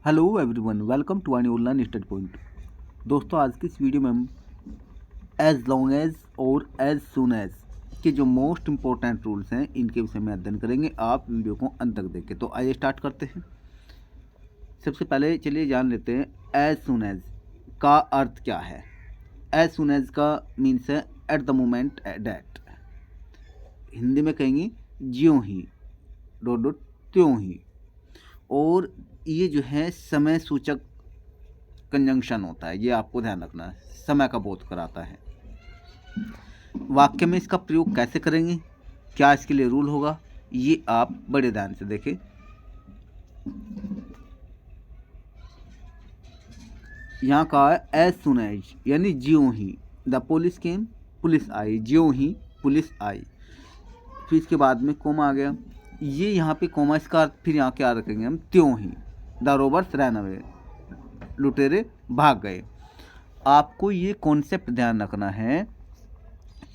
Hello everyone, welcome to आनी online study point. दोस्तों, आज की इस वीडियो में हम एज लॉन्ग एज और एज सुन एज के जो मोस्ट इंपॉर्टेंट रूल्स हैं इनके विषय में अध्ययन करेंगे। आप वीडियो को अंत तक देखें। तो आइए स्टार्ट करते हैं। सबसे पहले चलिए जान लेते हैं एज सुन एज का अर्थ क्या है। एज सुन एज का मीन्स है at the moment that. Hindi में कहेंगे ज्यों ही डॉट डॉट त्यों ही। और ये जो है समय सूचक कंजंक्शन होता है, ये आपको ध्यान रखना है, समय का बोध कराता है। वाक्य में इसका प्रयोग कैसे करेंगे, क्या इसके लिए रूल होगा, ये आप बड़े ध्यान से देखें। यहाँ का है एज सुन एज यानी ज्यों ही द पुलिस केम, पुलिस आई, ज्यों ही पुलिस आई। फिर इसके बाद में कोमा आ गया, ये यहाँ पे कोमा, इसका अर्थ फिर यहाँ क्या रखेंगे हम, त्यों ही द रोबर्स रैन अवे, लुटेरे भाग गए। आपको ये कॉन्सेप्ट ध्यान रखना है,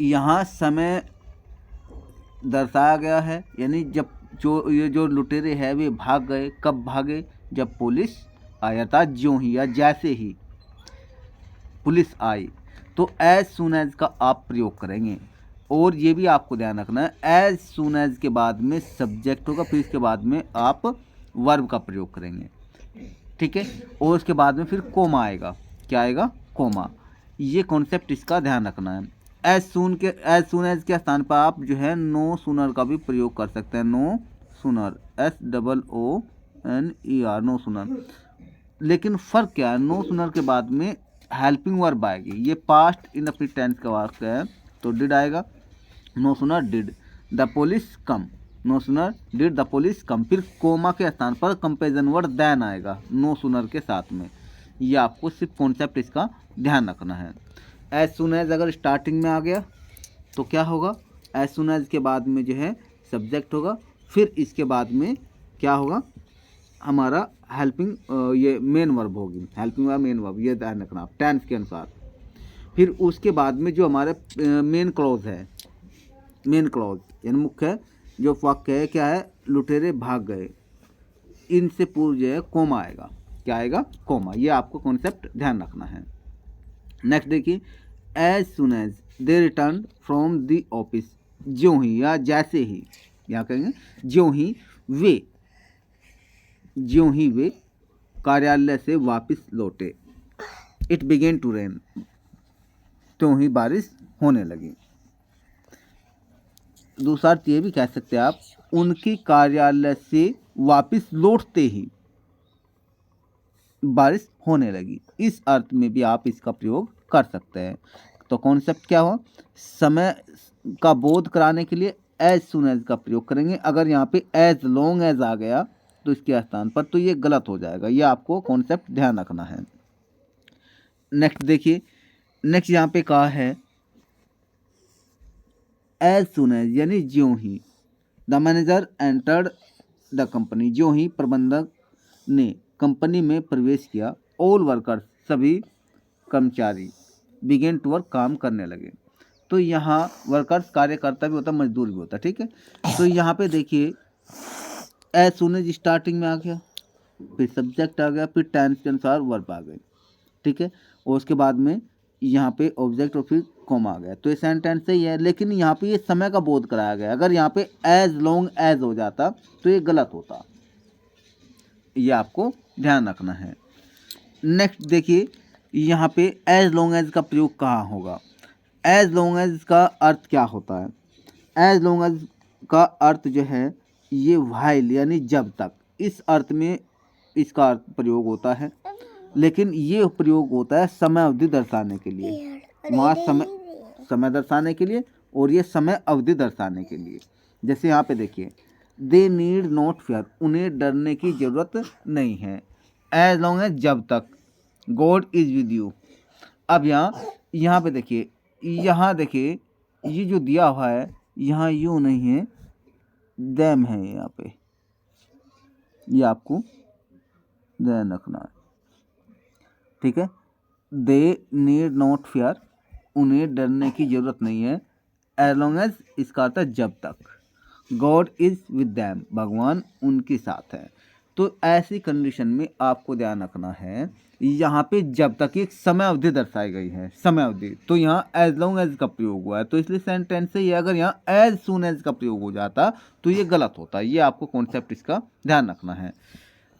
यहाँ समय दर्शाया गया है, यानी जब जो लुटेरे हैं वे भाग गए, कब भागे, जब पुलिस आया था, ज्यों ही या जैसे ही पुलिस आई। तो एज सुन एज का आप प्रयोग करेंगे। और ये भी आपको ध्यान रखना है, एज सुन एज के बाद में सब्जेक्ट होगा, फिर इसके बाद में आप वर्ब का प्रयोग करेंगे, ठीक है। और उसके बाद में फिर कोमा आएगा, क्या आएगा, कोमा। ये कॉन्सेप्ट इसका ध्यान रखना है। एज सुन एज के स्थान पर आप जो है नो सुनर का भी प्रयोग कर सकते हैं। No sooner, SOONER, no sooner. लेकिन फ़र्क क्या है, नो सुनर के बाद में हेल्पिंग वर्ब आएगी। ये पास्ट इंडेफिनिट टेंस का वाक्य है, तो डिड आएगा। No sooner did the police come, no sooner did the police come. फिर कोमा के स्थान पर कंपेरिजन वर्ड देन आएगा नो सुनर के साथ में। ये आपको सिर्फ कॉन्सेप्ट इसका ध्यान रखना है। एज सुन एज अगर स्टार्टिंग में आ गया तो क्या होगा, एज सुन एज के बाद में जो है सब्जेक्ट होगा, फिर इसके बाद में क्या होगा, हमारा हेल्पिंग ये मेन वर्ब होगी, हेल्पिंग वर्ब मेन वर्ब, ये ध्यान रखना आप टेंस के अनुसार। फिर उसके बाद में जो हमारे मेन क्लॉज है, मेन क्लॉज यानी मुख्य जो वाक्य है, क्या है, लुटेरे भाग गए, इनसे पूर्व जो है कोमा आएगा, क्या आएगा, कोमा। ये आपको कॉन्सेप्ट ध्यान रखना है। नेक्स्ट देखिए, as soon as they return from the office, ज्यों ही या जैसे ही, यहाँ कहेंगे ज्यों ही वे कार्यालय से वापस लौटे। इट बिगेन टू रेन, त्यों ही बारिश होने लगी। दूसरा अर्थ ये भी कह सकते हैं आप, उनकी कार्यालय से वापस लौटते ही बारिश होने लगी। इस अर्थ में भी आप इसका प्रयोग कर सकते हैं। तो कॉन्सेप्ट क्या हुआ, समय का बोध कराने के लिए एज सुन एज का प्रयोग करेंगे। अगर यहाँ पे एज लॉन्ग एज आ गया तो इसके स्थान पर तो ये गलत हो जाएगा। ये आपको कॉन्सेप्ट ध्यान रखना है। नेक्स्ट देखिए, नेक्स्ट यहाँ पे कहा है एज सुन एज यानी ज्यों ही the manager entered the company, ज्यों ही प्रबंधक ने कंपनी में प्रवेश किया, ऑल वर्कर्स सभी कर्मचारी बिगेन टू वर्क काम करने लगे। तो यहाँ वर्कर्स कार्यकर्ता भी होता है, मजदूर भी होता है, ठीक है। तो यहाँ पे देखिए एज सुन एज स्टार्टिंग में आ गया, फिर सब्जेक्ट आ गया, फिर टेंस के अनुसार वर्ब आ गए, ठीक है। और उसके बाद में यहाँ पे ऑब्जेक्ट और फिर कॉमा आ गया। तो ये सेंटेंस सही है, लेकिन यहाँ पे ये समय का बोध कराया गया। अगर यहाँ पे एज लॉन्ग एज हो जाता तो ये गलत होता। ये आपको ध्यान रखना है। नेक्स्ट देखिए, यहाँ पे एज लॉन्ग एज का प्रयोग कहाँ होगा। एज लॉन्ग एज का अर्थ क्या होता है, एज लॉन्ग एज का अर्थ जो है ये व्हाइल यानी जब तक, इस अर्थ में इसका अर्थ प्रयोग होता है। लेकिन ये प्रयोग होता है समय अवधि दर्शाने के लिए, वहाँ समय दर्शाने के लिए, और ये समय अवधि दर्शाने के लिए। जैसे यहाँ पे देखिए, दे नीड नॉट फियर, उन्हें डरने की ज़रूरत नहीं है। एज लॉन्ग एज जब तक, गॉड इज़ विद यू। अब यहाँ पे देखिए, यहाँ देखिए ये जो दिया हुआ है, यहाँ यू नहीं है, देम है यहाँ पे, ये आपको ध्यान रखना है, ठीक है। दे नीड नॉट फियर, उन्हें डरने की ज़रूरत नहीं है। एज लॉन्ग एज इसका अर्थ है जब तक। गॉड इज़ विद दैम, भगवान उनके साथ है। तो ऐसी कंडीशन में आपको ध्यान रखना है, यहाँ पे जब तक एक समय अवधि दर्शाई गई है, समय अवधि, तो यहाँ एज लॉन्ग एज का प्रयोग हुआ है, तो इसलिए सेंटेंस से ये अगर यहाँ एज सून एज का प्रयोग हो जाता तो ये गलत होता। ये आपको कॉन्सेप्ट इसका ध्यान रखना है।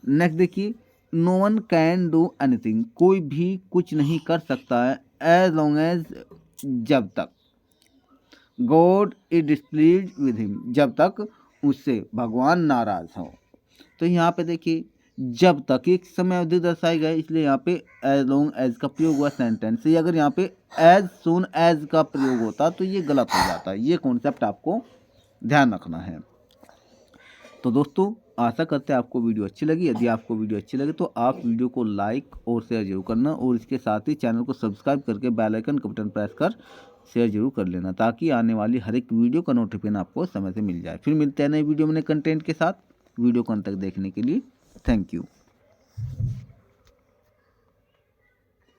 नेक्स्ट देखिए, no one can do anything, कोई भी कुछ नहीं कर सकता है, एज लॉन्ग एज, जब तक, गॉड इज डिस्प्लीज विद हिम, जब तक उससे भगवान नाराज हो। तो यहाँ पे देखिए जब तक एक समय अवधि दर्शाई गई, इसलिए यहाँ पे एज लॉन्ग एज का प्रयोग हुआ सेंटेंस से। अगर यहाँ पे एज सून एज का प्रयोग होता तो ये गलत हो जाता। ये कॉन्सेप्ट आपको ध्यान रखना है। तो दोस्तों आशा करते हैं आपको वीडियो अच्छी लगी। यदि आपको वीडियो अच्छी लगे तो आप वीडियो को लाइक और शेयर जरूर करना, और इसके साथ ही चैनल को सब्सक्राइब करके बेल आइकन का बटन प्रेस कर शेयर जरूर कर लेना, ताकि आने वाली हर एक वीडियो का नोटिफिकेशन आपको समय से मिल जाए। फिर मिलते हैं नई वीडियो में नए कंटेंट के साथ। वीडियो को अंत तक देखने के लिए थैंक यू।